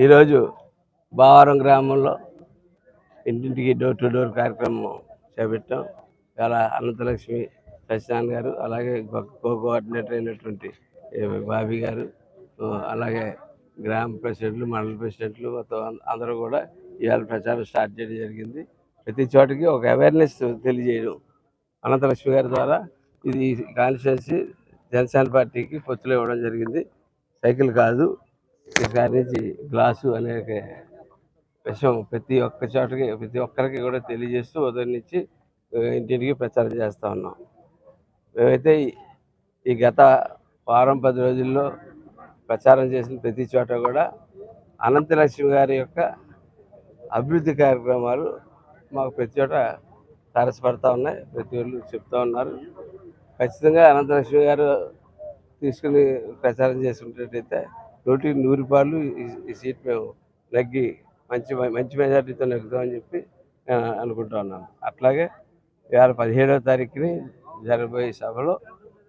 ఈరోజు బావరం గ్రామంలో ఇంటింటికి డోర్ టు డోర్ కార్యక్రమం చేపట్టాం. చాలా అనంతలక్ష్మి సత్యనారాయణ గారు, అలాగే కోఆర్డినేటర్ అయినటువంటి బాబీ గారు, అలాగే గ్రామ ప్రెసిడెంట్లు, మండల ప్రెసిడెంట్లు మొత్తం అందరూ కూడా ఇవాళ ప్రచారం స్టార్ట్ చేయడం జరిగింది. ప్రతి చోటకి ఒక అవేర్నెస్ తెలియజేయడం అనంతలక్ష్మి గారి ద్వారా ఇది కాన్స్టిట్యున్సీ జనసేన పార్టీకి పొత్తులు ఇవ్వడం జరిగింది. సైకిల్ కాదు, దాని నుంచి గ్లాసు అనే విషయం ప్రతి ఒక్క చోటకి ప్రతి ఒక్కరికి కూడా తెలియజేస్తూ ఉదయం నుంచి ఇంటింటికి ప్రచారం చేస్తూ ఉన్నాం. మేమైతే ఈ గత వారం 10 రోజుల్లో ప్రచారం చేసిన ప్రతి చోట కూడా అనంతలక్ష్మి గారి యొక్క అభివృద్ధి కార్యక్రమాలు మాకు ప్రతి చోట తారసపడతా ఉన్నాయి. ప్రతి ఒళ్ళు చెప్తూ ఉన్నారు. ఖచ్చితంగా అనంతలక్ష్మి గారు తీసుకుని ప్రచారం చేసుకున్నట్టయితే 100 పాలు ఈ సీట్ మేము నెగ్గి మంచి మెజార్టీతో నెగ్గుతామని చెప్పి అనుకుంటా ఉన్నాను. అట్లాగే ఇవాళ 17వ తారీఖుని జరగబోయే సభలో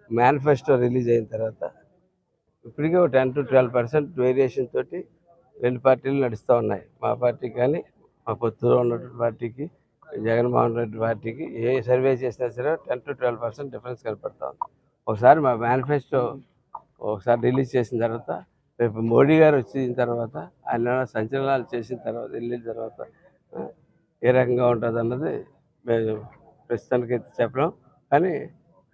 మేనిఫెస్టో రిలీజ్ అయిన తర్వాత ఇప్పటికే 10 to 12% వేరియేషన్ తోటి రెండు పార్టీలు నడుస్తూ ఉన్నాయి. మా పార్టీ కానీ మా పొత్తులో ఉన్నటువంటి పార్టీకి, జగన్మోహన్ రెడ్డి పార్టీకి ఏ సర్వే చేసినా సరే 10 to 12% డిఫరెన్స్ కనపడతా ఉంది. ఒకసారి మా మేనిఫెస్టో ఒకసారి రిలీజ్ చేసిన తర్వాత రేపు మోడీ గారు వచ్చిన తర్వాత ఆయన సంచలనాలు చేసిన తర్వాత వెళ్ళిన తర్వాత ఏ రకంగా ఉంటుంది అన్నది మేము ప్రస్తుతానికి చెప్పడం, కానీ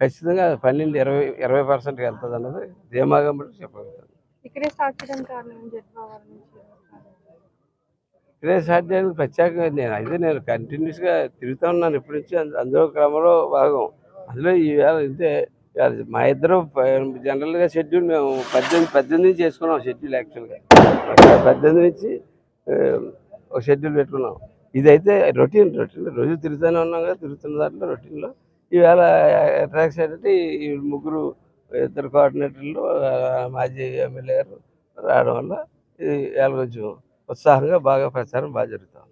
ఖచ్చితంగా 12-20% వెళ్తుంది అన్నది ధీమాగా మనం చెప్పగలుగుతాం. ఇక్కడే స్టార్ట్ చేయడానికి కారణం ఇక్కడే స్టార్ట్ చేయడానికి ప్రత్యేకంగా నేను కంటిన్యూస్గా తిరుగుతూ ఉన్నాను ఇప్పటి నుంచి. అందులో క్రమంలో భాగం అందులో ఈవేళ ఇంతే. మా ఇద్దరు జనరల్గా షెడ్యూల్ మేము 18 చేసుకున్నాం. షెడ్యూల్ యాక్చువల్గా 18 నుంచి ఒక షెడ్యూల్ పెట్టుకున్నాం. ఇదైతే రొటీన్ రోజు తిరుగుతూనే ఉన్నాం కదా. తిరుగుతున్న దాంట్లో రొటీన్లో ఈవేళ అట్రాక్షన్ ఏంటంటే ఈ ముగ్గురు ఇద్దరు కోఆర్డినేటర్లు, మాజీ ఎమ్మెల్యే గారు రావడం వల్ల ఇది కొంచెం ఉత్సాహంగా బాగా ప్రచారం బాగా జరుగుతుంది.